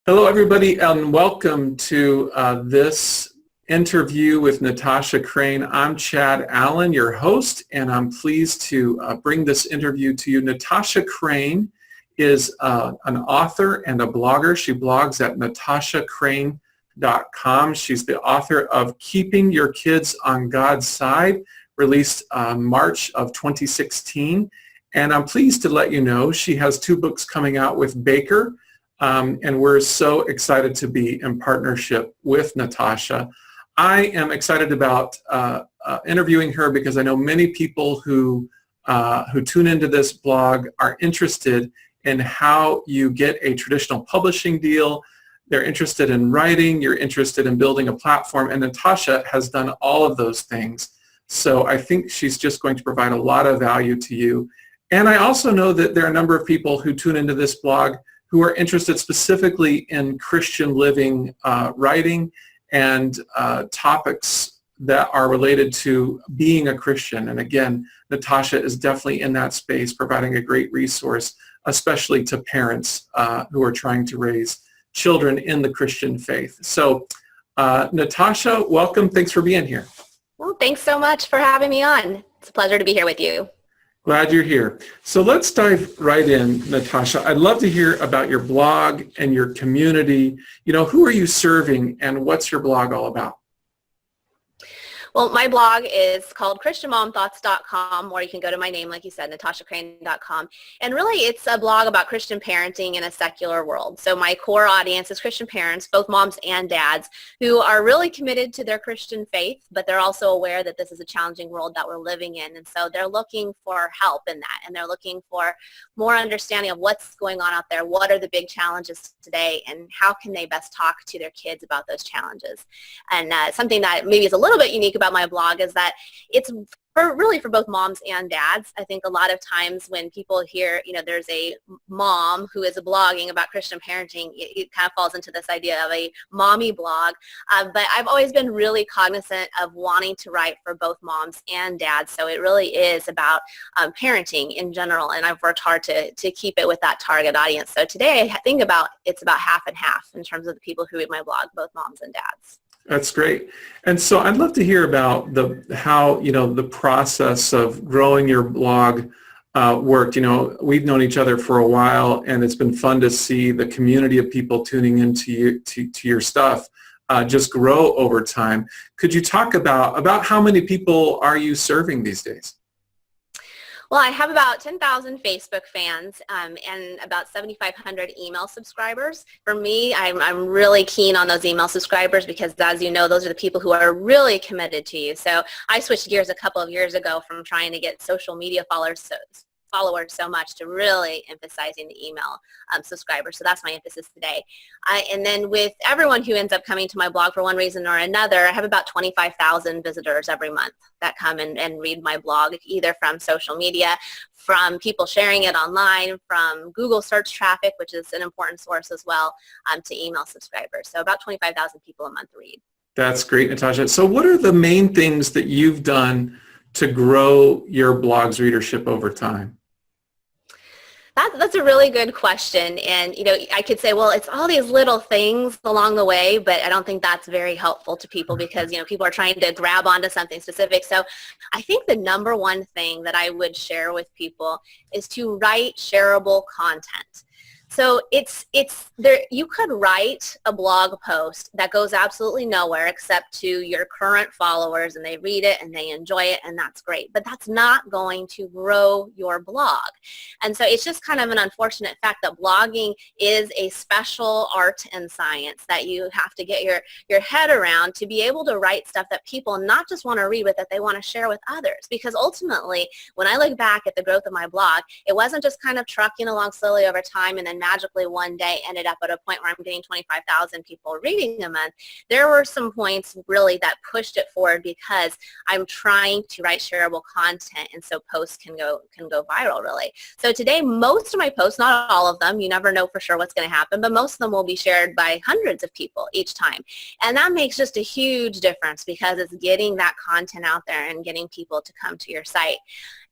Hello, everybody, and welcome to this interview with Natasha Crain. I'm Chad Allen, your host, and I'm pleased to bring this interview to you. Natasha Crain is an author and a blogger. She blogs at natashacrain.com. She's the author of Keeping Your Kids on God's Side, released March of 2016. And I'm pleased to let you know she has two books coming out with Baker. And we're so excited to be in partnership with Natasha. I am excited about interviewing her because I know many people who tune into this blog are interested in how you get a traditional publishing deal. They're interested in writing, you're interested in building a platform, and Natasha has done all of those things. So I think she's just going to provide a lot of value to you. And I also know that there are a number of people who tune into this blog who are interested specifically in Christian living writing and topics that are related to being a Christian. And again, Natasha is definitely in that space, providing a great resource, especially to parents who are trying to raise children in the Christian faith. So Natasha, welcome. Thanks for being here. Well, thanks so much for having me on. It's a pleasure to be here with you. Glad you're here. So let's dive right in, Natasha. I'd love to hear about your blog and your community. You know, who are you serving and what's your blog all about? Well, my blog is called ChristianMomThoughts.com, or you can go to my name, like you said, NatashaCrain.com. And really, it's a blog about Christian parenting in a secular world. So my core audience is Christian parents, both moms and dads, who are really committed to their Christian faith, but they're also aware that this is a challenging world that we're living in. And so they're looking for help in that, and they're looking for more understanding of what's going on out there, what are the big challenges today, and how can they best talk to their kids about those challenges. And something that maybe is a little bit unique about my blog is that it's really for both moms and dads. I think a lot of times when people hear, you know, there's a mom who is blogging about Christian parenting, it kind of falls into this idea of a mommy blog. But I've always been really cognizant of wanting to write for both moms and dads. So it really is about parenting in general. And I've worked hard to keep it with that target audience. So today I think it's about half and half in terms of the people who read my blog, both moms and dads. That's great. And so I'd love to hear about how the process of growing your blog worked. You know, we've known each other for a while, and it's been fun to see the community of people tuning into your stuff just grow over time. Could you talk about how many people are you serving these days? Well, I have about 10,000 Facebook fans and about 7,500 email subscribers. For me, I'm really keen on those email subscribers because, as you know, those are the people who are really committed to you. So I switched gears a couple of years ago from trying to get social media followers so much to really emphasizing the email subscribers. So that's my emphasis today. And then with everyone who ends up coming to my blog for one reason or another, I have about 25,000 visitors every month that come and read my blog, either from social media, from people sharing it online, from Google search traffic, which is an important source as well, to email subscribers. So about 25,000 people a month read. That's great, Natasha. So what are the main things that you've done to grow your blog's readership over time? That's a really good question. And, you know, I could say, well, it's all these little things along the way, but I don't think that's very helpful to people because, you know, people are trying to grab onto something specific. So I think the number one thing that I would share with people is to write shareable content. So it's there. You could write a blog post that goes absolutely nowhere except to your current followers, and they read it and they enjoy it, and that's great. But that's not going to grow your blog. And so it's just kind of an unfortunate fact that blogging is a special art and science that you have to get your head around to be able to write stuff that people not just want to read, but that they want to share with others. Because ultimately, when I look back at the growth of my blog, it wasn't just kind of trucking along slowly over time and then magically one day ended up at a point where I'm getting 25,000 people reading a month. There were some points really that pushed it forward because I'm trying to write shareable content, and so posts can go viral really. So today, most of my posts, not all of them, you never know for sure what's going to happen, but most of them will be shared by hundreds of people each time. And that makes just a huge difference because it's getting that content out there and getting people to come to your site.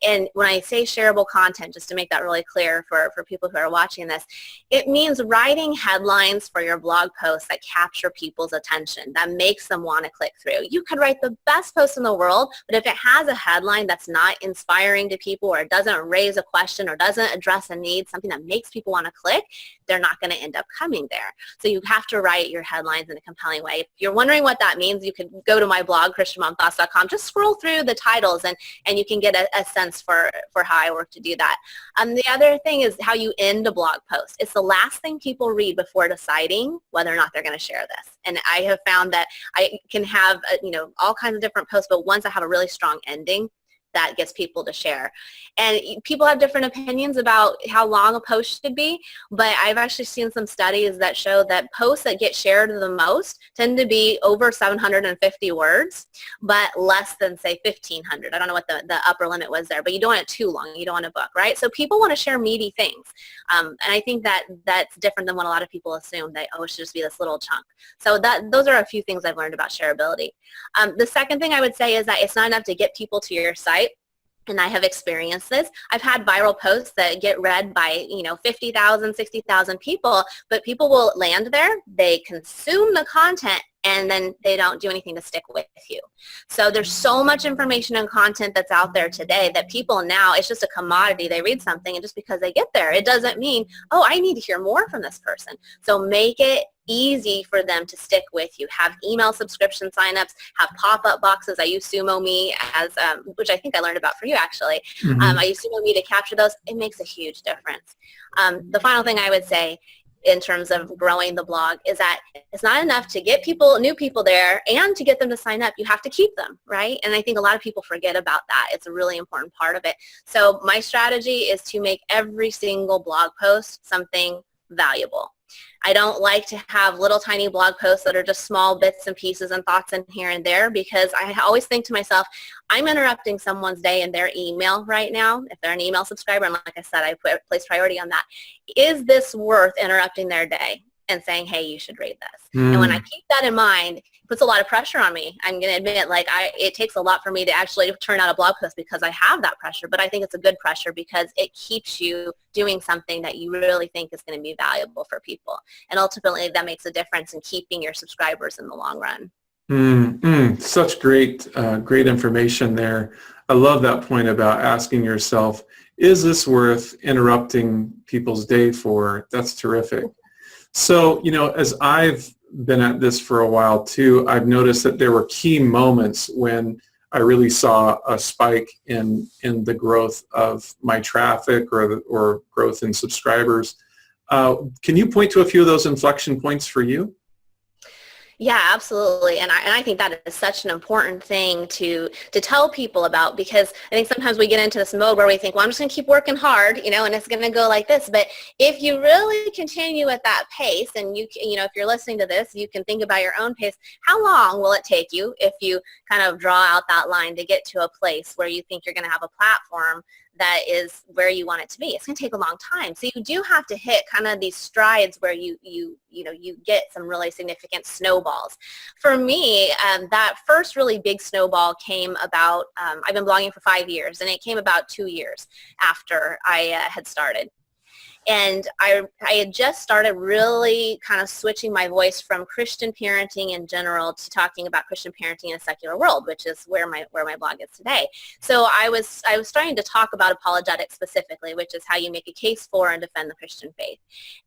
And when I say shareable content, just to make that really clear for people who are watching this, it means writing headlines for your blog posts that capture people's attention, that makes them want to click through. You could write the best post in the world, but if it has a headline that's not inspiring to people, or it doesn't raise a question, or doesn't address a need, something that makes people want to click, they're not going to end up coming there. So you have to write your headlines in a compelling way. If you're wondering what that means, you could go to my blog, christianmomthoughts.com, just scroll through the titles and you can get a sense for how I work to do that. The other thing is how you end a blog post. It's the last thing people read before deciding whether or not they're going to share this. And I have found that I can have, all kinds of different posts, but ones that have a really strong ending, that gets people to share. And people have different opinions about how long a post should be, but I've actually seen some studies that show that posts that get shared the most tend to be over 750 words, but less than, say, 1,500. I don't know what the upper limit was there, but you don't want it too long. You don't want a book, right? So people want to share meaty things. And I think that's different than what a lot of people assume, that, it should just be this little chunk. So those are a few things I've learned about shareability. The second thing I would say is that it's not enough to get people to your site. And I have experienced this. I've had viral posts that get read by, 50,000, 60,000 people, but people will land there, they consume the content, and then they don't do anything to stick with you. So there's so much information and content that's out there today that people now, it's just a commodity. They read something, and just because they get there, it doesn't mean, I need to hear more from this person. So make it easy for them to stick with you. Have email subscription signups, have pop-up boxes. I use SumoMe as, which I think I learned about for you actually. Mm-hmm. I use SumoMe to capture those. It makes a huge difference. The final thing I would say in terms of growing the blog is that it's not enough to get new people there and to get them to sign up. You have to keep them, right? And I think a lot of people forget about that. It's a really important part of it. So my strategy is to make every single blog post something valuable. I don't like to have little tiny blog posts that are just small bits and pieces and thoughts in here and there, because I always think to myself, I'm interrupting someone's day in their email right now. If they're an email subscriber, and like I said, I place priority on that. Is this worth interrupting their day and saying, hey, you should read this? And when I keep that in mind, it puts a lot of pressure on me. I'm going to admit, it takes a lot for me to actually turn out a blog post because I have that pressure, but I think it's a good pressure because it keeps you doing something that you really think is going to be valuable for people. And ultimately, that makes a difference in keeping your subscribers in the long run. Such great information there. I love that point about asking yourself, is this worth interrupting people's day for? That's terrific. So, as I've been at this for a while too, I've noticed that there were key moments when I really saw a spike in the growth of my traffic or growth in subscribers. Can you point to a few of those inflection points for you? Yeah, absolutely. And I think that is such an important thing to tell people about, because I think sometimes we get into this mode where we think, well, I'm just going to keep working hard, and it's going to go like this. But if you really continue at that pace, and if you're listening to this, you can think about your own pace. How long will it take you if you kind of draw out that line to get to a place where you think you're going to have a platform that is where you want it to be? It's going to take a long time. So you do have to hit kind of these strides where you get some really significant snowballs. For me, that first really big snowball came about, I've been blogging for 5 years, and it came about 2 years after I had started. And I had just started really kind of switching my voice from Christian parenting in general to talking about Christian parenting in a secular world, which is where my blog is today. So I was starting to talk about apologetics specifically, which is how you make a case for and defend the Christian faith.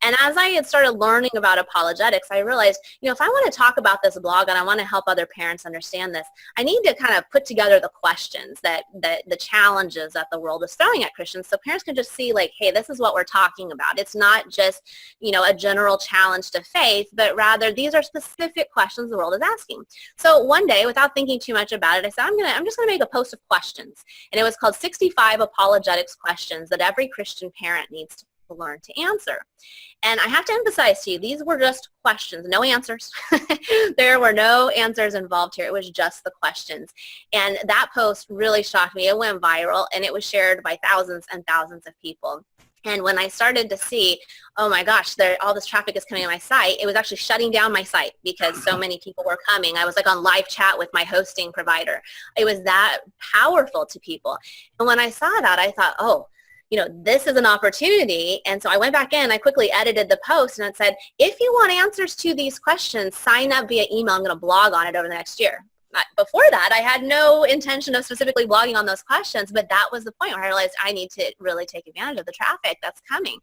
And as I had started learning about apologetics, I realized, if I want to talk about this blog and I want to help other parents understand this, I need to kind of put together the questions that the challenges that the world is throwing at Christians, so parents can just see, hey, this is what we're talking about. It's not just, a general challenge to faith, but rather these are specific questions the world is asking. So one day, without thinking too much about it, I said, I'm just going to make a post of questions. And it was called 65 Apologetics Questions that every Christian parent needs to learn to answer. And I have to emphasize to you, these were just questions, no answers. There were no answers involved here. It was just the questions. And that post really shocked me. It went viral, and it was shared by thousands and thousands of people. And when I started to see, oh my gosh, all this traffic is coming to my site, it was actually shutting down my site because so many people were coming. I was like on live chat with my hosting provider. It was that powerful to people. And when I saw that, I thought, oh, this is an opportunity. And so I went back in, I quickly edited the post and it said, if you want answers to these questions, sign up via email. I'm going to blog on it over the next year. Before that, I had no intention of specifically blogging on those questions, but that was the point where I realized I need to really take advantage of the traffic that's coming.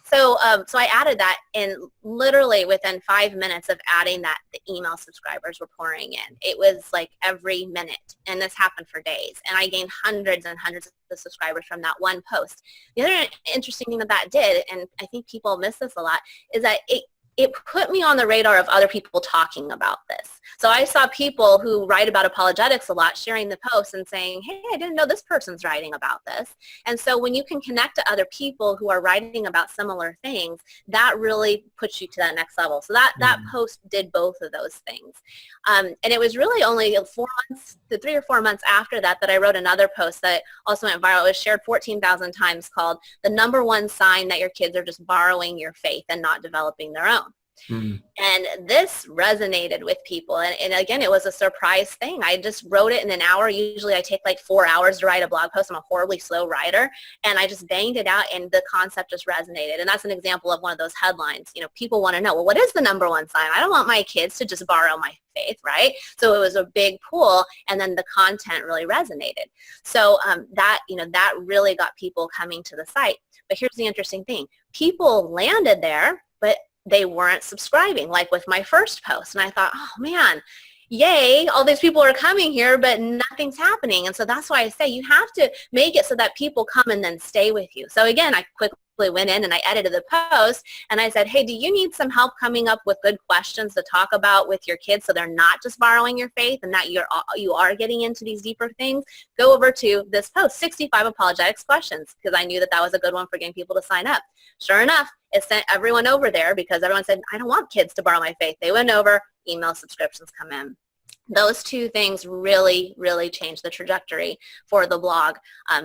So I added that, and literally within 5 minutes of adding that, the email subscribers were pouring in. It was like every minute, and this happened for days, and I gained hundreds and hundreds of subscribers from that one post. The other interesting thing that did, and I think people miss this a lot, is that it put me on the radar of other people talking about this. So I saw people who write about apologetics a lot sharing the post and saying, hey, I didn't know this person's writing about this. And so when you can connect to other people who are writing about similar things, that really puts you to that next level. So that post did both of those things. And it was really only 3 or 4 months after that I wrote another post that also went viral. It was shared 14,000 times, called "The Number One Sign That Your Kids Are Just Borrowing Your Faith and Not Developing Their Own." And this resonated with people. And again, it was a surprise thing. I just wrote it in an hour. Usually I take like 4 hours to write a blog post. I'm a horribly slow writer. And I just banged it out, and the concept just resonated. And that's an example of one of those headlines. People want to know, well, what is the number one sign? I don't want my kids to just borrow my faith, right? So it was a big pull, and then the content really resonated. So that really got people coming to the site. But here's the interesting thing. People landed there, but they weren't subscribing, like with my first post. And I thought, oh man, yay, all these people are coming here, but nothing's happening. And so that's why I say you have to make it so that people come and then stay with you. So again, I quickly went in and I edited the post, and I said, hey, do you need some help coming up with good questions to talk about with your kids so they're not just borrowing your faith and that you are getting into these deeper things? Go over to this post, 65 apologetics questions, because I knew that was a good one for getting people to sign up. Sure enough, it sent everyone over there because everyone said, I don't want kids to borrow my faith. They went over, email subscriptions come in. Those two things really, really changed the trajectory for the blog.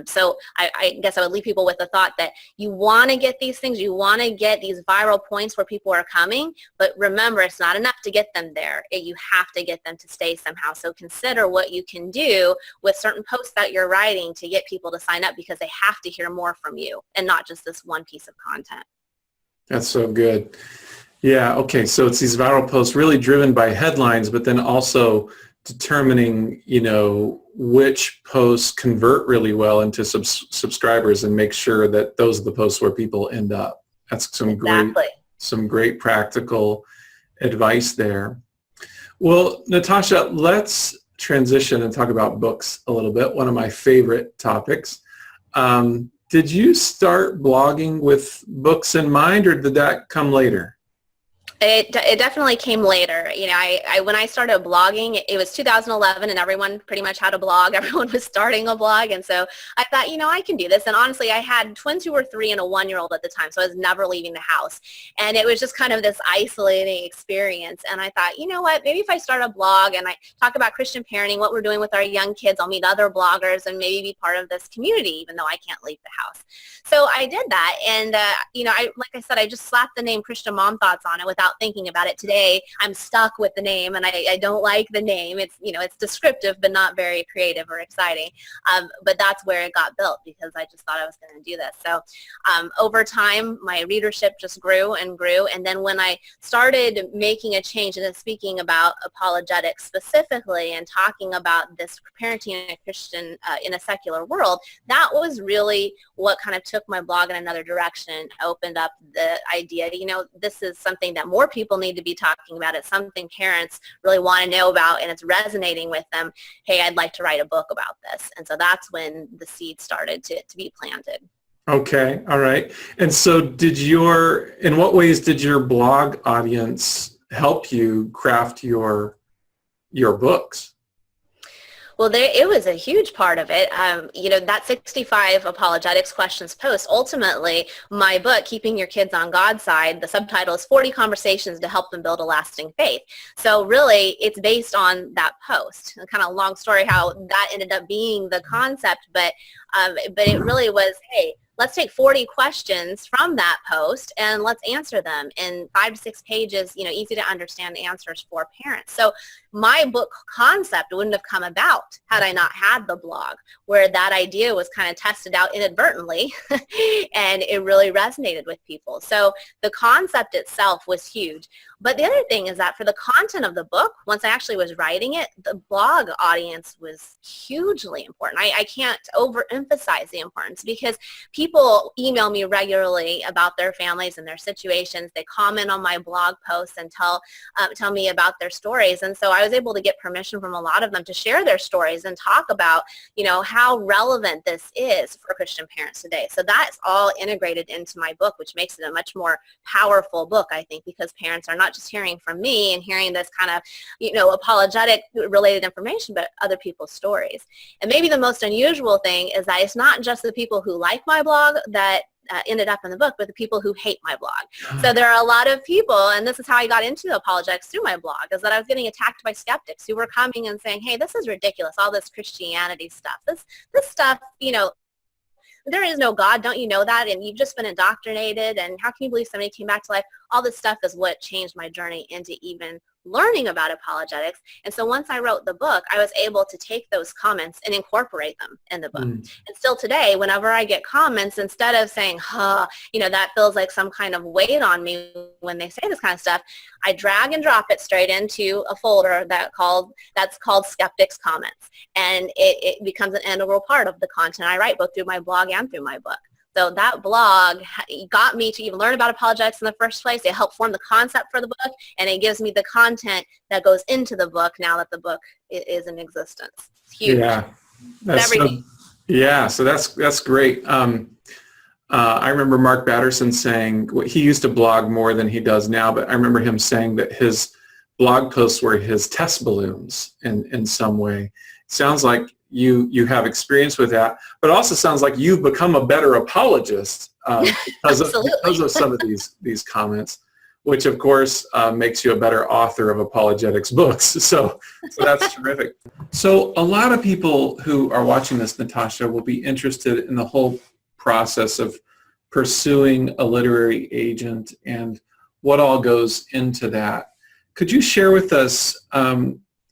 So I guess I would leave people with the thought that you want to get these things, you want to get these viral points where people are coming, but remember, it's not enough to get them there. You have to get them to stay somehow. So consider what you can do with certain posts that you're writing to get people to sign up, because they have to hear more from you and not just this one piece of content. That's so good. Yeah, okay, so it's these viral posts really driven by headlines, but then also determining, which posts convert really well into subscribers and make sure that those are the posts where people end up. That's some great practical advice there. Well, Natasha, let's transition and talk about books a little bit, one of my favorite topics. Did you start blogging with books in mind, or did that come later? It definitely came later. When I started blogging, it was 2011, and everyone pretty much had a blog. Everyone was starting a blog, and so I thought, I can do this. And honestly, I had twins who were 3 and a 1-year-old at the time, so I was never leaving the house. And it was just kind of this isolating experience. And I thought, you know what, maybe if I start a blog and I talk about Christian parenting, what we're doing with our young kids, I'll meet other bloggers and maybe be part of this community, even though I can't leave the house. So I did that, and like I said, I just slapped the name Christian Mom Thoughts on it without thinking about it. Today, I'm stuck with the name, and I don't like the name. It's it's descriptive, but not very creative or exciting. But that's where it got built, because I just thought I was going to do this. So over time, my readership just grew and grew, and then when I started making a change and speaking about apologetics specifically and talking about this parenting a Christian in a secular world, that was really what kind of took my blog in another direction, opened up the idea, this is something that more people need to be talking about. It's something parents really want to know about, and it's resonating with them. Hey, I'd like to write a book about this. And so that's when the seed started to be planted. Okay, all right. And so in what ways did your blog audience help you craft your books? Well, it was a huge part of it. That 65 apologetics questions post, ultimately, my book, Keeping Your Kids on God's Side, the subtitle is 40 Conversations to Help Them Build a Lasting Faith. So really, it's based on that post. A kind of long story how that ended up being the concept, but it really was, hey, let's take 40 questions from that post and let's answer them in 5 to 6 pages, easy to understand answers for parents. So my book concept wouldn't have come about had I not had the blog, where that idea was kind of tested out inadvertently and it really resonated with people. So the concept itself was huge. But the other thing is that for the content of the book, once I actually was writing it, the blog audience was hugely important. I can't overemphasize the importance, because people email me regularly about their families and their situations. They comment on my blog posts and tell me about their stories. And so I was able to get permission from a lot of them to share their stories and talk about, how relevant this is for Christian parents today. So that's all integrated into my book, which makes it a much more powerful book, I think, because parents are not just hearing from me and hearing this kind of, apologetic related information, but other people's stories. And maybe the most unusual thing is that it's not just the people who like my blog that ended up in the book, but the people who hate my blog. So there are a lot of people, and this is how I got into apologetics through my blog, is that I was getting attacked by skeptics who were coming and saying, hey, this is ridiculous, all this Christianity stuff. This stuff, there is no God, don't you know that? And you've just been indoctrinated, and how can you believe somebody came back to life? All this stuff is what changed my journey into even learning about apologetics. And so once I wrote the book, I was able to take those comments and incorporate them in the book. And still today, whenever I get comments, instead of saying, that feels like some kind of weight on me when they say this kind of stuff, I drag and drop it straight into a folder that's called Skeptics Comments. And it becomes an integral part of the content I write, both through my blog and through my book. So that blog got me to even learn about apologetics in the first place. It helped form the concept for the book, and it gives me the content that goes into the book now that the book is in existence. It's huge. Yeah, so that's great. I remember Mark Batterson saying, he used to blog more than he does now, but I remember him saying that his blog posts were his test balloons in some way. Sounds like you have experience with that, but also sounds like you've become a better apologist because of some of these comments, which of course makes you a better author of apologetics books. So that's terrific. So a lot of people who are watching this, Natasha, will be interested in the whole process of pursuing a literary agent and what all goes into that. Could you share with us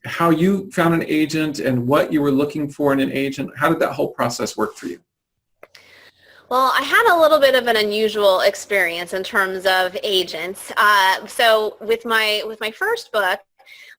how you found an agent and what you were looking for in an agent? How did that whole process work for you? Well, I had a little bit of an unusual experience in terms of agents. So with my first book,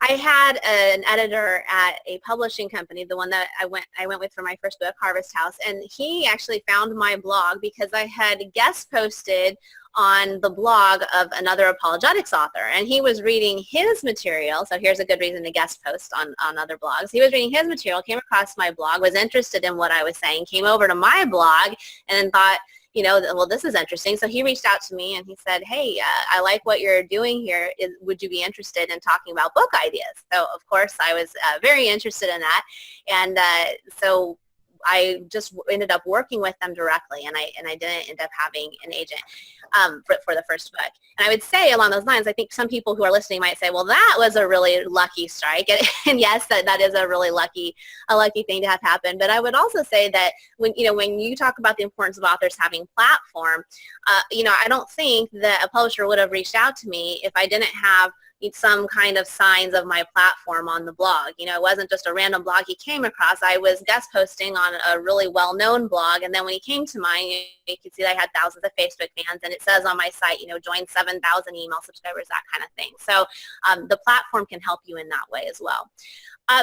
I had an editor at a publishing company, the one that I went with for my first book, Harvest House, and he actually found my blog because I had guest posted on the blog of another apologetics author, and he was reading his material. So here's a good reason to guest post on other blogs. He was reading his material, came across my blog, was interested in what I was saying, came over to my blog, and thought, well, this is interesting. So he reached out to me and he said, hey, I like what you're doing here. Would you be interested in talking about book ideas? So of course I was very interested in that. And so I just ended up working with them directly, and I didn't end up having an agent for the first book. And I would say along those lines, I think some people who are listening might say, well, that was a really lucky strike. And yes, that is a really lucky thing to have happen. But I would also say that when you talk about the importance of authors having platform, I don't think that a publisher would have reached out to me if I didn't have some kind of signs of my platform on the blog. It wasn't just a random blog he came across. I was guest posting on a really well-known blog, and then when he came to mine, you can see that I had thousands of Facebook fans, and it says on my site, join 7,000 email subscribers, that kind of thing. So the platform can help you in that way as well.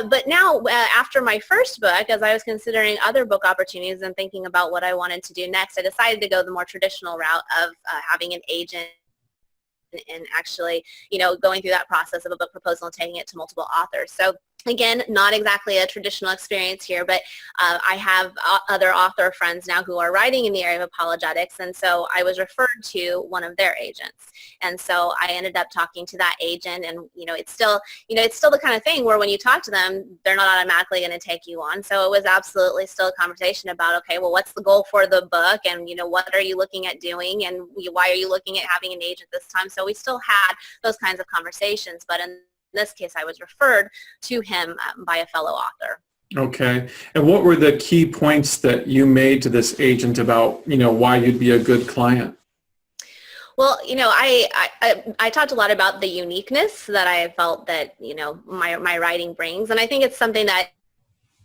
But now, after my first book, as I was considering other book opportunities and thinking about what I wanted to do next, I decided to go the more traditional route of having an agent and actually, going through that process of a book proposal and taking it to multiple authors. So again, not exactly a traditional experience here, but I have other author friends now who are writing in the area of apologetics, and so I was referred to one of their agents. And so I ended up talking to that agent, and it's still the kind of thing where when you talk to them, they're not automatically going to take you on. So it was absolutely still a conversation about, okay, well, what's the goal for the book, and what are you looking at doing, and why are you looking at having an agent this time? So we still had those kinds of conversations, but in this case, I was referred to him by a fellow author. Okay. And what were the key points that you made to this agent about, why you'd be a good client? Well, I talked a lot about the uniqueness that I felt that, my writing brings. And I think it's something that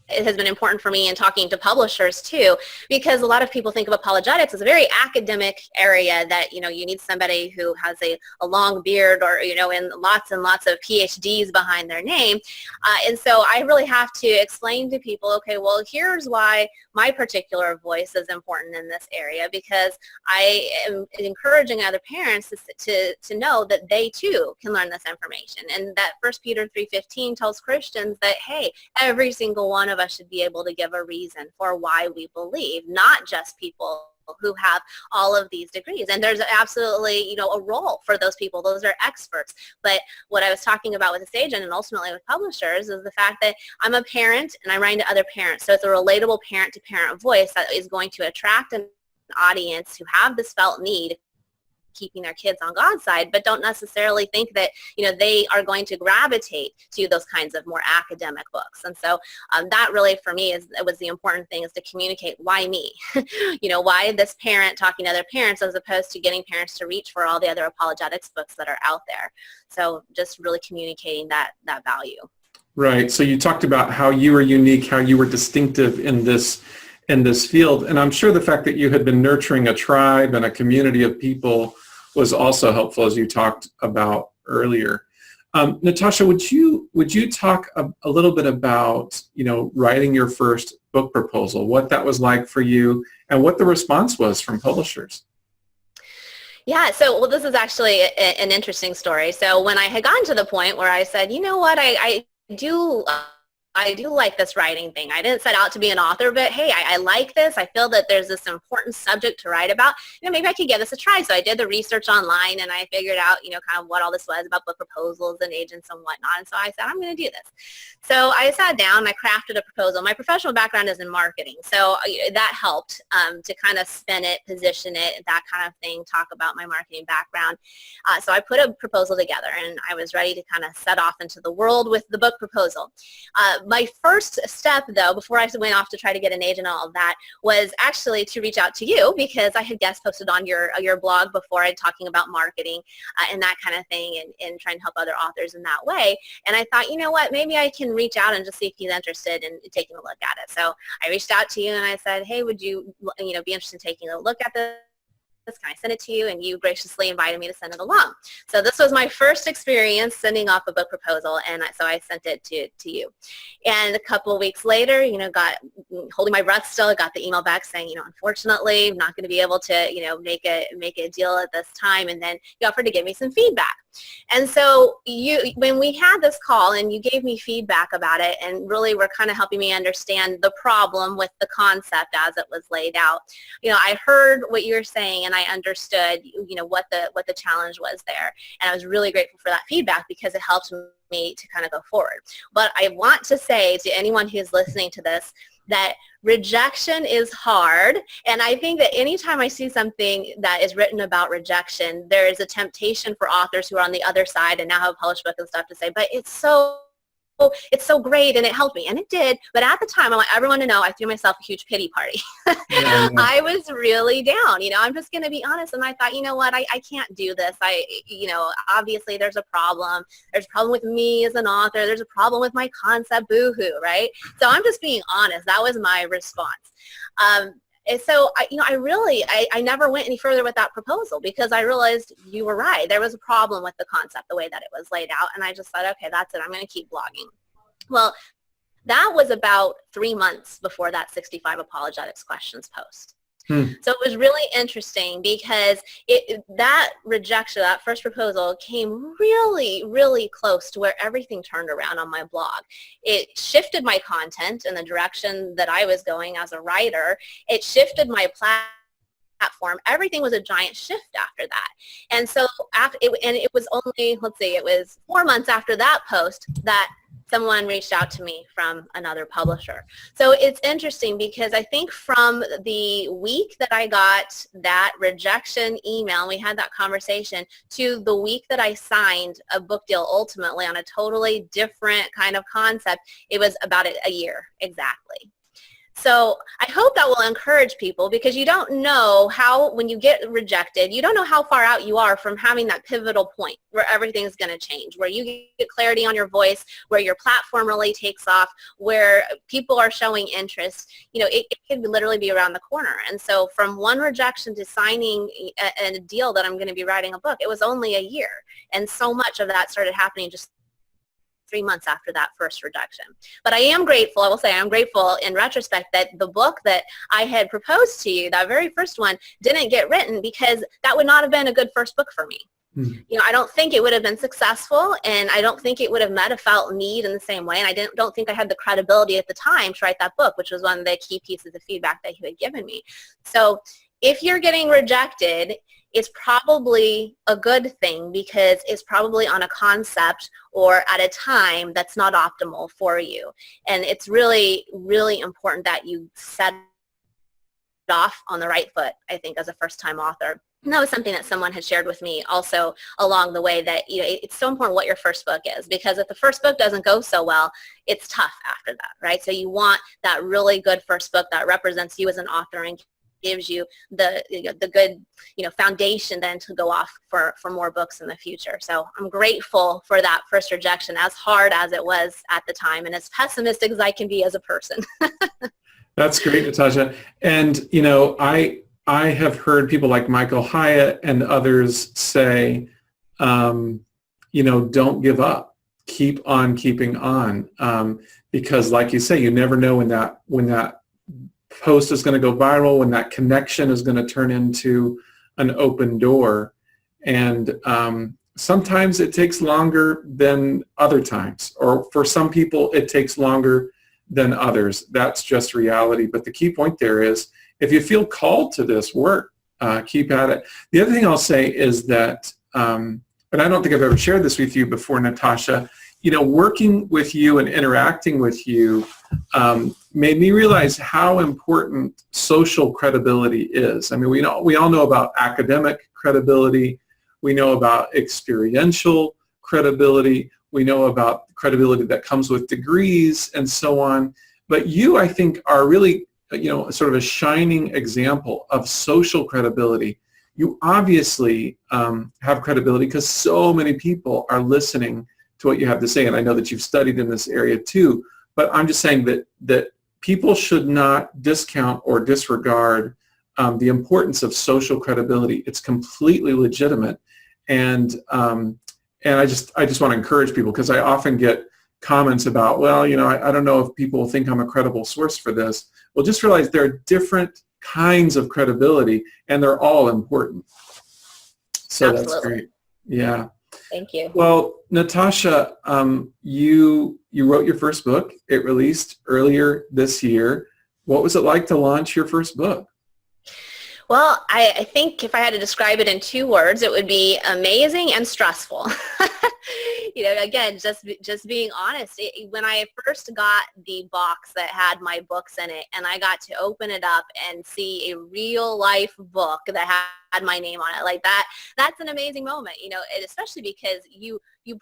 it has been important for me in talking to publishers too, because a lot of people think of apologetics as a very academic area that, you need somebody who has a long beard or, and lots of PhDs behind their name. And so I really have to explain to people, okay, well, here's why my particular voice is important in this area, because I am encouraging other parents to know that they too can learn this information. And that 1 Peter 3:15 tells Christians that, hey, every single one of us should be able to give a reason for why we believe, not just people who have all of these degrees. And there's absolutely, a role for those people. Those are experts. But what I was talking about with this agent and ultimately with publishers is the fact that I'm a parent and I'm writing to other parents. So it's a relatable parent-to-parent voice that is going to attract an audience who have this felt need keeping their kids on God's side, but don't necessarily think that, they are going to gravitate to those kinds of more academic books. And so that really for me was the important thing, is to communicate why me, why this parent talking to other parents as opposed to getting parents to reach for all the other apologetics books that are out there. So just really communicating that value. Right. So you talked about how you were unique, how you were distinctive in this field. And I'm sure the fact that you had been nurturing a tribe and a community of people was also helpful, as you talked about earlier. Natasha, would you talk a little bit about, writing your first book proposal, what that was like for you and what the response was from publishers? Yeah, well, this is actually an interesting story. So when I had gotten to the point where I said, you know what, I do like this writing thing. I didn't set out to be an author, but hey, I like this. I feel that there's this important subject to write about. Maybe I could give this a try. So I did the research online and I figured out, kind of what all this was about book proposals and agents and whatnot. And so I said, I'm going to do this. So I sat down and I crafted a proposal. My professional background is in marketing. So that helped to kind of spin it, position it, that kind of thing, talk about my marketing background. So I put a proposal together and I was ready to kind of set off into the world with the book proposal. My first step, though, before I went off to try to get an agent and all of that, was actually to reach out to you, because I had guest posted on your blog before, I talking about marketing and that kind of thing, and trying to help other authors in that way. And I thought, you know what, maybe I can reach out and just see if he's interested in taking a look at it. So I reached out to you and I said, hey, would you, be interested in taking a look at this? Can I send it to you? And you graciously invited me to send it along. So this was my first experience sending off a book proposal, and so I sent it to you. And a couple of weeks later, got holding my breath still, got the email back saying, unfortunately, I'm not going to be able to, make a deal at this time. And then you offered to give me some feedback. And so when we had this call and you gave me feedback about it and really were kind of helping me understand the problem with the concept as it was laid out, I heard what you were saying and I understood, what the challenge was there. And I was really grateful for that feedback because it helped me to kind of go forward. But I want to say to anyone who's listening to this that rejection is hard. And I think that anytime I see something that is written about rejection, there is a temptation for authors who are on the other side and now have a published book and stuff to say, but it's so great and it helped me. And it did. But at the time, I want everyone to know I threw myself a huge pity party. Yeah. I was really down. I'm just going to be honest. And I thought, you know what, I can't do this. Obviously there's a problem. There's a problem with me as an author. There's a problem with my concept, boo-hoo, right? So I'm just being honest. That was my response. And so, I never went any further with that proposal because I realized you were right. There was a problem with the concept, the way that it was laid out. And I just thought, okay, that's it. I'm going to keep blogging. Well, that was about 3 months before that 65 apologetics questions post. So it was really interesting because that rejection, that first proposal came really, really close to where everything turned around on my blog. It shifted my content in the direction that I was going as a writer. It shifted my platform. Everything was a giant shift after that. And so it was only, it was 4 months after that post that someone reached out to me from another publisher. So it's interesting because I think from the week that I got that rejection email, and we had that conversation, to the week that I signed a book deal ultimately on a totally different kind of concept, it was about a year exactly. So I hope that will encourage people, because you don't know how, when you get rejected, you don't know how far out you are from having that pivotal point where everything's going to change, where you get clarity on your voice, where your platform really takes off, where people are showing interest. You know, it could literally be around the corner. And so from one rejection to signing a deal that I'm going to be writing a book, it was only a year. And so much of that started happening just 3 months after that first rejection. But I am grateful, I will say I'm grateful in retrospect, that the book that I had proposed to you, that very first one, didn't get written, because that would not have been a good first book for me. Mm-hmm. You know, I don't think it would have been successful, and I don't think it would have met a felt need in the same way, and I don't think I had the credibility at the time to write that book, which was one of the key pieces of feedback that you had given me. So if you're getting rejected, it's probably a good thing, because it's probably on a concept or at a time that's not optimal for you. And it's really, really important that you set it off on the right foot, I think, as a first-time author. And that was something that someone had shared with me also along the way, that, you know, it's so important what your first book is, because if the first book doesn't go so well, it's tough after that, right? So you want that really good first book that represents you as an author and gives you the good, you know, foundation then to go off for more books in the future. So I'm grateful for that first rejection, as hard as it was at the time, and as pessimistic as I can be as a person. That's great, Natasha. And, you know, I have heard people like Michael Hyatt and others say, you know, don't give up. Keep on keeping on. Because like you say, you never know when that post is going to go viral, when that connection is going to turn into an open door. And sometimes it takes longer than other times, or for some people it takes longer than others. That's just reality. But the key point there is, if you feel called to this work, keep at it. The other thing I'll say is that, and I don't think I've ever shared this with you before, Natasha, you know, working with you and interacting with you made me realize how important social credibility is. I mean, we all know about academic credibility. We know about experiential credibility. We know about credibility that comes with degrees and so on. But you, I think, are really, you know, sort of a shining example of social credibility. You obviously have credibility because so many people are listening to what you have to say. And I know that you've studied in this area too, but I'm just saying that people should not discount or disregard the importance of social credibility. It's completely legitimate. And I just want to encourage people, because I often get comments about, well, you know, I don't know if people think I'm a credible source for this. Well, just realize there are different kinds of credibility, and they're all important. So Absolutely. That's great. Yeah. Thank you. Well, Natasha, you wrote your first book. It released earlier this year. What was it like to launch your first book? Well, I think if I had to describe it in 2 words, it would be amazing and stressful. You know, again, just being honest, when I first got the box that had my books in it, and I got to open it up and see a real life book that had my name on it, like that's an amazing moment, you know, especially because you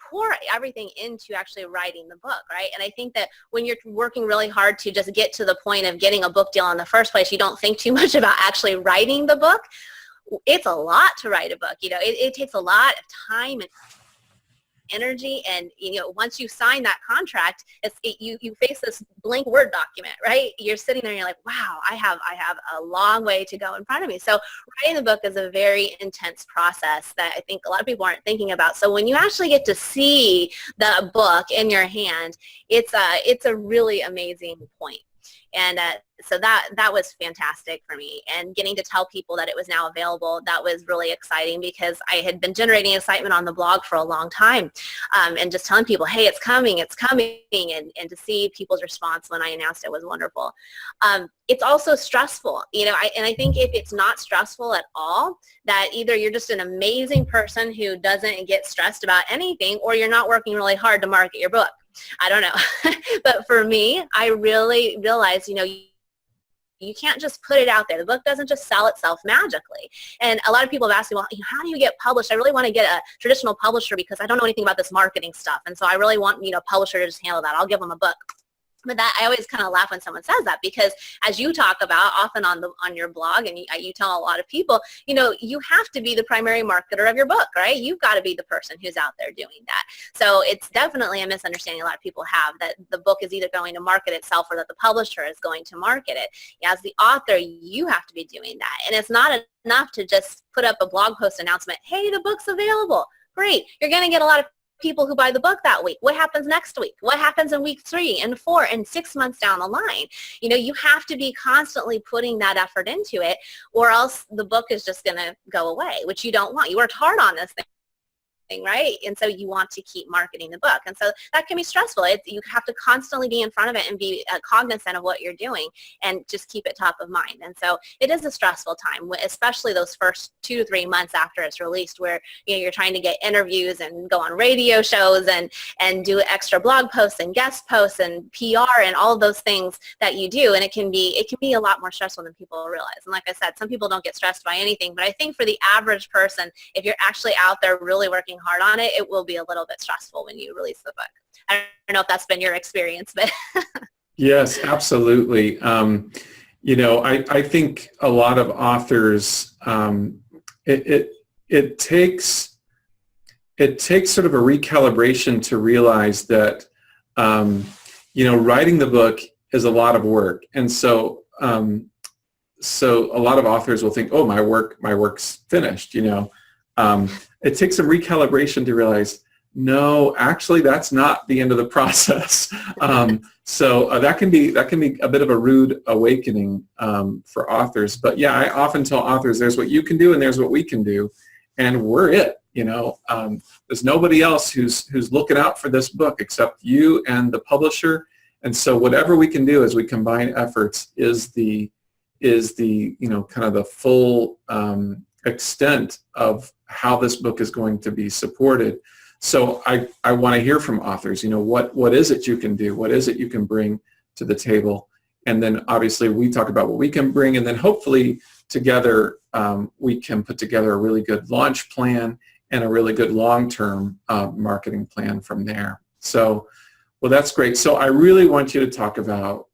pour everything into actually writing the book, right? And I think that when you're working really hard to just get to the point of getting a book deal in the first place, you don't think too much about actually writing the book. It's a lot to write a book. You know, it takes a lot of time and energy, and you know, once you sign that contract, you face this blank Word document, right? You're sitting there and you're like, wow, I have a long way to go in front of me. So writing the book is a very intense process that I think a lot of people aren't thinking about. So when you actually get to see the book in your hand, it's a really amazing point. And so that was fantastic for me. And getting to tell people that it was now available, that was really exciting, because I had been generating excitement on the blog for a long time, and just telling people, hey, it's coming, and to see people's response when I announced it was wonderful. It's also stressful, you know, and I think if it's not stressful at all, that either you're just an amazing person who doesn't get stressed about anything, or you're not working really hard to market your book. I don't know. But for me, I really realized, you can't just put it out there. The book doesn't just sell itself magically. And a lot of people have asked me, well, how do you get published? I really want to get a traditional publisher because I don't know anything about this marketing stuff. And so I really want, a publisher to just handle that. I'll give them a book. But that, I always kind of laugh when someone says that, because as you talk about often on your blog, and you tell a lot of people, you have to be the primary marketer of your book, right? You've got to be the person who's out there doing that. So it's definitely a misunderstanding a lot of people have, that the book is either going to market itself or that the publisher is going to market it. As the author, you have to be doing that. And it's not enough to just put up a blog post announcement, hey, the book's available. Great. You're going to get a lot of people who buy the book that week. What happens next week? What happens in week 3 and 4 and 6 months down the line? You have to be constantly putting that effort into it, or else the book is just going to go away, which you don't want. You worked hard on this thing, right? And so you want to keep marketing the book. And so that can be stressful. You have to constantly be in front of it and be cognizant of what you're doing and just keep it top of mind. And so it is a stressful time, especially those first 2 to 3 months after it's released, where you're trying to get interviews and go on radio shows and do extra blog posts and guest posts and PR and all of those things that you do. And it can be a lot more stressful than people realize. And like I said, some people don't get stressed by anything, but I think for the average person, if you're actually out there really working hard on it, it will be a little bit stressful when you release the book. I don't know if that's been your experience, but Yes, absolutely. I think a lot of authors, it takes sort of a recalibration to realize that writing the book is a lot of work, and so a lot of authors will think, oh, my work's finished. It takes some recalibration to realize, no, actually, that's not the end of the process. That can be a bit of a rude awakening for authors. But yeah, I often tell authors, there's what you can do and there's what we can do, and we're it. There's nobody else who's looking out for this book except you and the publisher. And so whatever we can do as we combine efforts is the kind of the full extent of how this book is going to be supported. So I want to hear from authors, what is it you can do? What is it you can bring to the table? And then obviously we talk about what we can bring, and then hopefully together we can put together a really good launch plan and a really good long-term marketing plan from there. So, well, that's great. So I really want you to talk about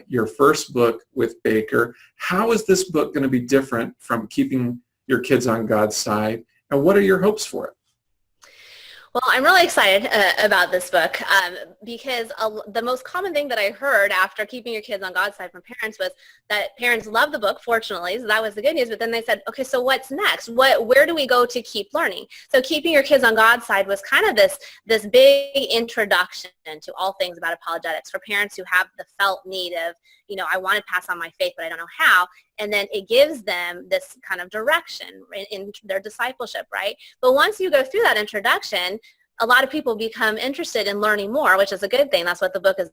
your first book with Baker. How is this book going to be different from Keeping Your Kids on God's Side, and what are your hopes for it? Well, I'm really excited about this book because the most common thing that I heard after Keeping Your Kids on God's Side from parents was that parents love the book, fortunately, so that was the good news, but then they said, okay, so what's next? Where do we go to keep learning? So Keeping Your Kids on God's Side was kind of this big introduction to all things about apologetics for parents who have the felt need of, I want to pass on my faith, but I don't know how. And then it gives them this kind of direction in their discipleship, right? But once you go through that introduction, a lot of people become interested in learning more, which is a good thing. That's what the book is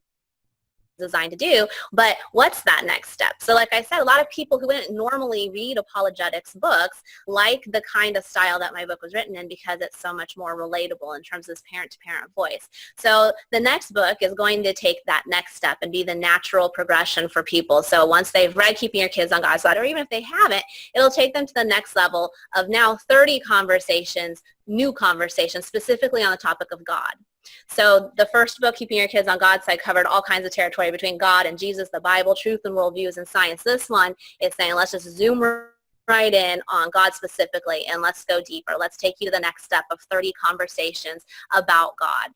designed to do. But what's that next step? So like I said, a lot of people who wouldn't normally read apologetics books like the kind of style that my book was written in, because it's so much more relatable in terms of this parent-to-parent voice. So the next book is going to take that next step and be the natural progression for people. So once they've read Keeping Your Kids on God's Side, or even if they haven't, it'll take them to the next level of now 30 conversations, new conversations, specifically on the topic of God. So the first book, Keeping Your Kids on God's Side, covered all kinds of territory between God and Jesus, the Bible, truth and worldviews, and science. This one is saying, let's just zoom right in on God specifically, and let's go deeper. Let's take you to the next step of 30 conversations about God.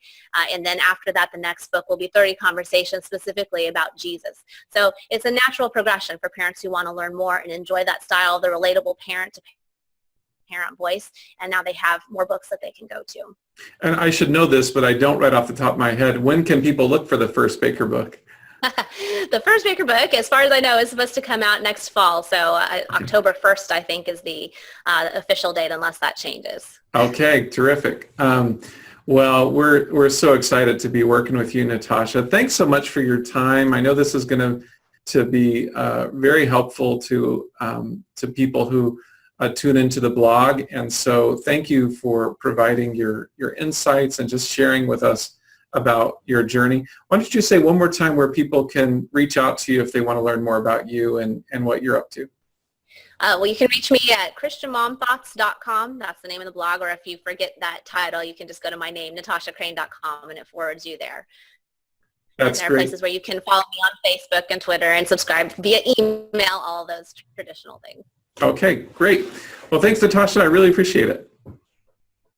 And then after that, the next book will be 30 conversations specifically about Jesus. So it's a natural progression for parents who want to learn more and enjoy that style of the relatable parent-to-parent voice, and now they have more books that they can go to. And I should know this, but I don't right off the top of my head. When can people look for the first Baker book? The first Baker book, as far as I know, is supposed to come out next fall. So October 1st, I think, is the official date, unless that changes. Okay, terrific. Well, we're so excited to be working with you, Natasha. Thanks so much for your time. I know this is going to be very helpful to people who tune into the blog, and so thank you for providing your insights and just sharing with us about your journey. Why don't you say one more time where people can reach out to you if they want to learn more about you and what you're up to? Well, you can reach me at christianmomthoughts.com. That's the name of the blog. Or if you forget that title, you can just go to my name, natashacrain.com, and it forwards you there. That's and there great. are places where you can follow me on Facebook and Twitter and subscribe via email, all those traditional things. Okay, great. Well, thanks, Natasha. I really appreciate it.